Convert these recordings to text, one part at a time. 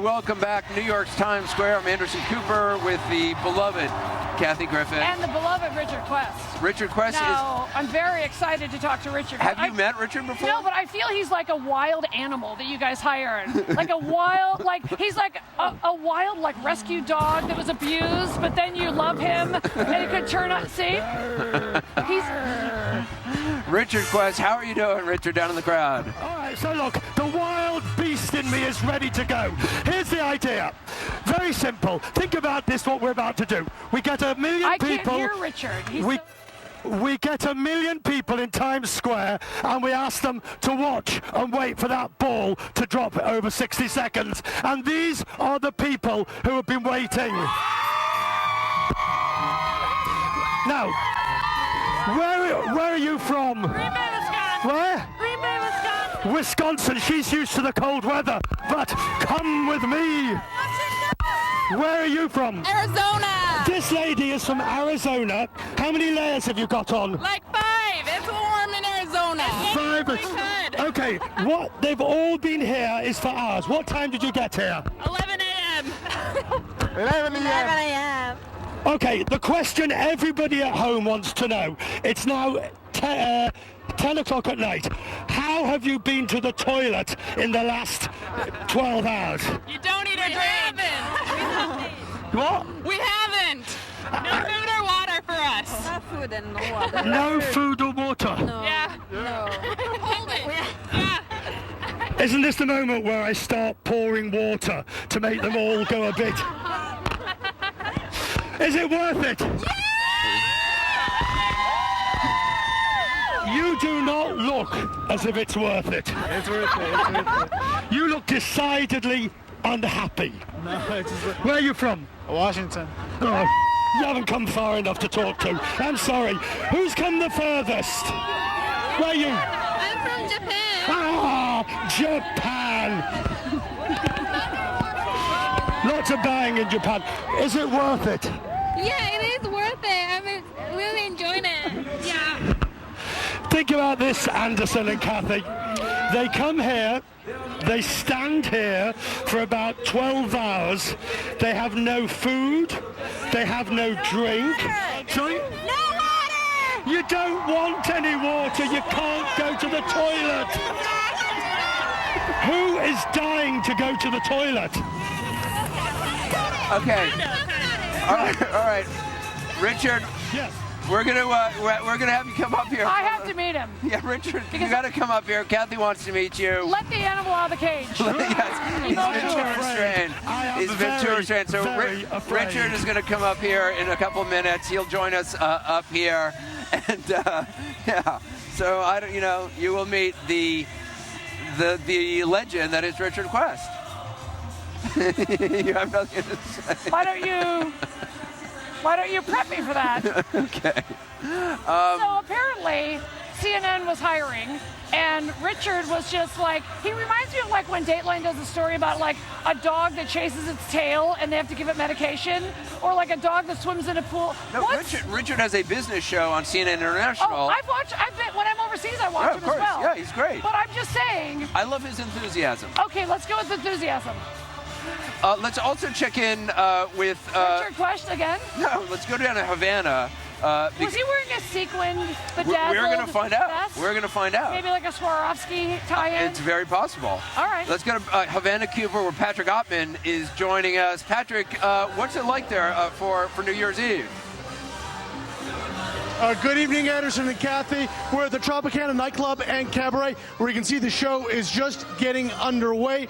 welcome back New York's Times Square. I'm Anderson Cooper with the beloved Kathy Griffin. And the beloved Richard Quest. Richard Quest now, I'm very excited to talk to Richard. Have you met Richard before? No, but I feel he's like a wild animal that you guys hired. Like a wild, he's like a wild, rescue dog that was abused, but then you love him and it could turn out, see? Richard Quest, how are you doing, Richard, down in the crowd? All right, so look, the wild beast in me is ready to go. Here's the idea. Very simple. Think about this, what we're about to do. We get 1 million people. I can't hear Richard. We get 1 million people in Times Square and we ask them to watch and wait for that ball to drop over 60 seconds. And these are the people who have been waiting. Now, where are you from? Green Bay, Wisconsin. Where? Green Bay, Wisconsin. Wisconsin. She's used to the cold weather, but come with me. Where are you from? Arizona. This lady is from Arizona. How many layers have you got on? Like 5. It's warm in Arizona. 5. Okay, what they've all been here is for hours. What time did you get here? 11 a.m. 11 a.m. Okay, the question everybody at home wants to know. It's now 10 o'clock at night. How have you been to the toilet in the last 12 hours? You don't eat or drink. What? We haven't. No food or water for us. No food and no water. No food or water? No. Yeah. No. Hold it. Yeah. Isn't this the moment where I start pouring water to make them all go a bit? Is it worth it? You do not look as if it's worth it. It's worth it. It's worth it. You look decidedly unhappy. No, it's just Where are you from? Washington. Oh, you haven't come far enough to talk to. I'm sorry. Who's come the furthest? Where are you? I'm from Japan. Ah, Japan. Lots of buying in Japan. Is it worth it? Yeah, it is worth it. I'm really enjoying it. Yeah. Think about this, Anderson and Kathy. They come here, they stand here for about 12 hours. They have no food, they have no drink. Sorry? No water! You don't want any water, you can't go to the toilet. Who is dying to go to the toilet? Okay. All right. Richard, Yes. we're gonna have you come up here. I have to meet him. Yeah, Richard, you got to come up here. Kathy wants to meet you. Let the animal out of the cage. Yes, he's been too restrained. He's been too restrained. So Richard is going to come up here in a couple minutes. He'll join us up here, and yeah. So I don't, you will meet the legend that is Richard Quest. You have nothing to say. Why don't you prep me for that? Okay. So apparently, CNN was hiring, and Richard was just he reminds me of when Dateline does a story about a dog that chases its tail and they have to give it medication, or a dog that swims in a pool. No, Richard has a business show on CNN International. Oh, when I'm overseas, I watch him as well. Yeah, he's great. But I'm just saying. I love his enthusiasm. Okay, let's go with enthusiasm. Let's also check in with... Richard Quest again? No, let's go down to Havana. Was he wearing a sequined, bedazzled We're going to find out. vest? We're going to find out. Maybe a Swarovski tie-in? It's very possible. All right. Let's go to Havana, Cuba, where Patrick Ottman is joining us. Patrick, what's it like there for New Year's Eve? Good evening, Anderson and Kathy. We're at the Tropicana nightclub and cabaret, where you can see the show is just getting underway.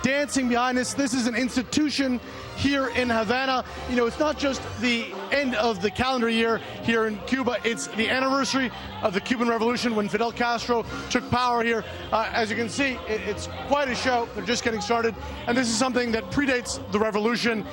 Dancing behind us, this is an institution here in Havana. It's not just the end of the calendar year here in Cuba, it's the anniversary of the Cuban Revolution when Fidel Castro took power here. As you can see, it's quite a show. They're just getting started, and this is something that predates the revolution.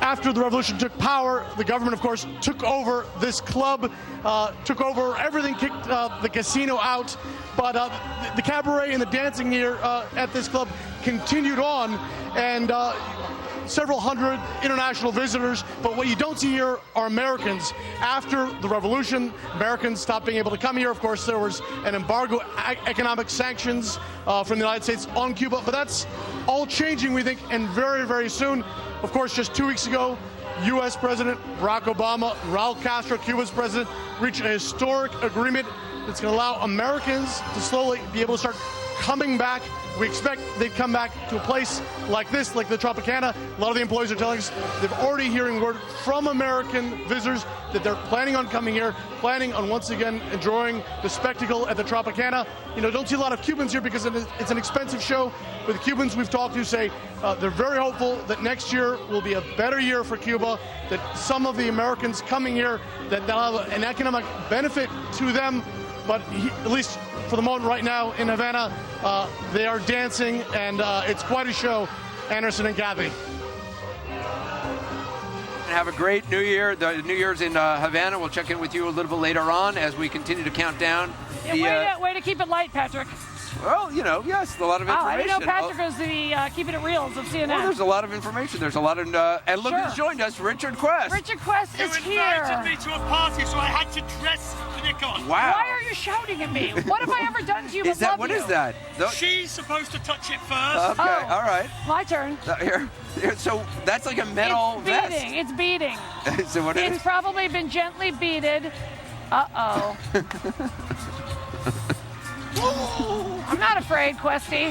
after the revolution took power, the government, of course, took over this club, took over everything, kicked the casino out. But the cabaret and the dancing here at this club continued on, and several hundred international visitors. But what you don't see here are Americans. After the revolution, Americans stopped being able to come here. Of course, there was an embargo, economic sanctions from the United States on Cuba. But that's all changing, we think, and very, very soon. Of course, just 2 weeks ago, U.S. President Barack Obama, Raul Castro, Cuba's president, reached a historic agreement that's going to allow Americans to slowly be able to start coming back. We expect they'd come back to a place like this, like the Tropicana. A lot of the employees are telling us they've already hearing word from American visitors that they're planning on coming here, planning on once again enjoying the spectacle at the Tropicana. You know, don't see a lot of Cubans here because it's an expensive show. But the Cubans we've talked to say they're very hopeful that next year will be a better year for Cuba, that some of the Americans coming here, that they'll have an economic benefit to them. But at least for the moment right now in Havana, they are dancing, and it's quite a show. Anderson and Kathy. Have a great New Year. The New Year's in Havana. We'll check in with you a little bit later on as we continue to count down. Way to keep it light, Patrick. Well, you know, yes, a lot of information. I didn't know Patrick was the keeping it reals of CNN. Well, there's a lot of information. There's a lot of, and look who's joined us, Richard Quest. Richard Quest is here. You invited me to a party, so I had to dress for Nikon. Wow. Why are you shouting at me? What have I ever done to you but love What you? is that? She's supposed to touch it first. Okay, all right. My turn. Here, so that's like a metal vest. It's beating. So what is it? It's probably been gently beaded. Uh-oh. I'm not afraid, Questy.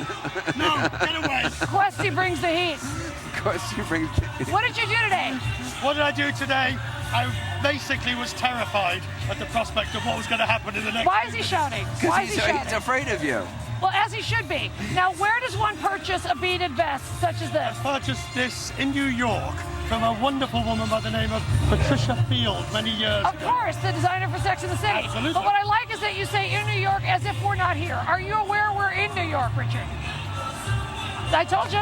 No, get away. Questy brings the heat. Questy brings the heat. What did you do today? What did I do today? I basically was terrified at the prospect of what was going to happen in the next. Why is he shouting? Why is he shouting? He's afraid of you. Well, as he should be. Now, where does one purchase a beaded vest such as this? I purchased this in New York from a wonderful woman by the name of Patricia Field many years Of ago. course, the designer for Sex and the City. Absolutely. But what I like is that you say in New York as if we're not here. Are you aware we're in New York, Richard? I told you.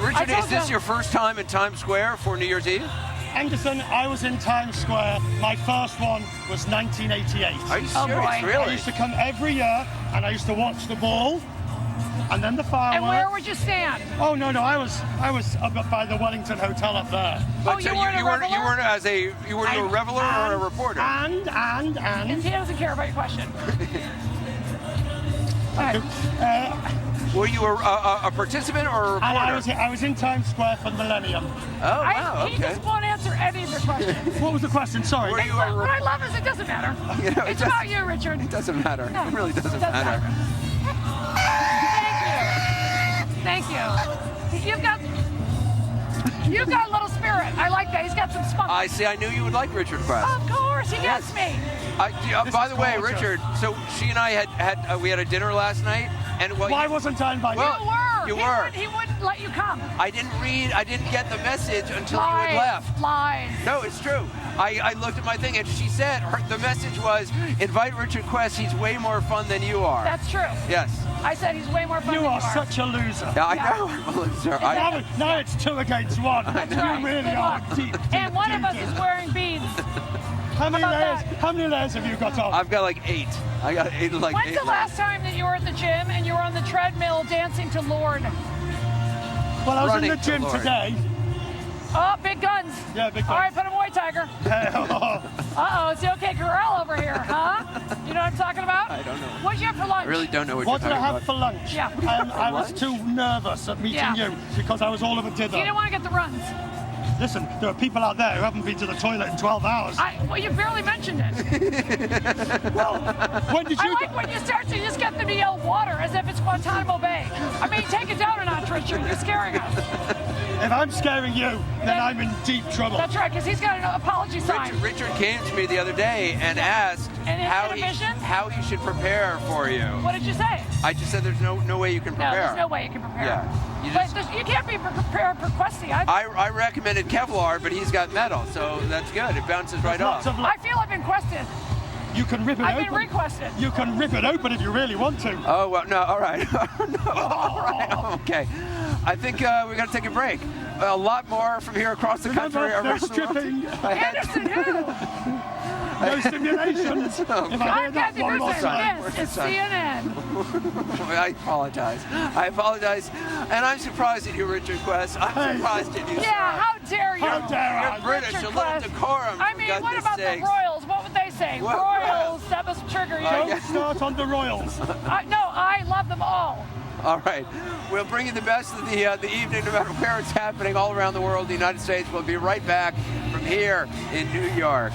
Richard, is this your first time in Times Square for New Year's Eve? Anderson, I was in Times Square. My first one was 1988. Are you serious? Oh, boy. I Really? used to come every year, and I used to watch the ball, and then the fireworks. And where would you stand? Oh no, I was up by the Wellington Hotel up there. But you weren't a reveler? you weren't a reveler or a reporter? And he doesn't care about your question. Were you a participant or a reporter? And I was in Times Square for the millennium. Oh, wow, He okay. just won't answer any of your questions. What was the question? Sorry. Were you What I love is it doesn't matter. You know, It's about you, Richard. It doesn't matter. No, It really doesn't it doesn't matter. Thank you. You've got a little spirit. I like that. He's got some spunk. I see. I knew you would like Richard Quest. Of course, he gets me. By the way, Richard, so she and I had a dinner last night, and Why wasn't I invited? You were. He wouldn't let you come. I didn't get the message until you had left. Lies. No, it's true. I looked at my thing, and she said the message was, invite Richard Quest. He's way more fun than you are. That's true. Yes. I said he's way more fun You than are such a loser. Yeah, I know. I'm a loser. Now it's 2 against 1. That's You right. really Good are luck. deep. And one of us is wearing beads. How many about layers? that? How many layers have you got on? I've got like 8. I got 8 like When's 8 the last time that you were at the gym and you were on the treadmill dancing to Lord? Well, I was in Running the to gym Lord. today. Oh, big guns. Yeah, big All right, guns. put him away, Tiger. Uh-oh, it's the OK Corral over here, huh? You know what I'm talking about? I don't know. What'd you have for lunch? I really don't know what What you're did I talking have about. for lunch? Yeah. I was too nervous at meeting Yeah. you because I was all of a You dither. didn't want to get the runs. Listen, there are people out there who haven't been to the toilet in 12 hours. Well, you barely mentioned it. Well, when did I you like when you start to just get them to yell water as if it's Guantanamo Bay. I mean, take it down a notch, Richard. You're scaring us. If I'm scaring you, then I'm in deep trouble. That's right, because he's got an apology sign. Richard came to me the other day and asked And his inhibitions? how he should prepare for you. What did you say? I just said there's no way you can No, prepare. there's no way you can prepare. Yeah. You But just- you can't be prepared for Questy. I recommended Kevlar, but he's got metal, so that's good. It bounces right Lots off. of I feel I've been quested. You can rip it I've open. been requested. You can rip it open if you really want to. Oh, well, no, all right. No, all right, okay. I think we got to take a break. a lot more from here across the country. Remember, no around the world. stripping, Anderson, who? no stimulations. If I I'm hear that Kathy one more Griffin. time. Yes, it's CNN. I apologize. And I'm surprised at you, Richard Quest. I'm surprised at you, Yeah, sir. how dare you? How dare I? You're British, Richard a little Quest. decorum. I for mean, goodness what about sakes. the Royals? What would they say? What? Royals, that must trigger you. Don't start on the Royals. No, I love them all. All right. We'll bring you the best of the evening, no matter where it's happening all around the world. The United States will be right back from here in New York.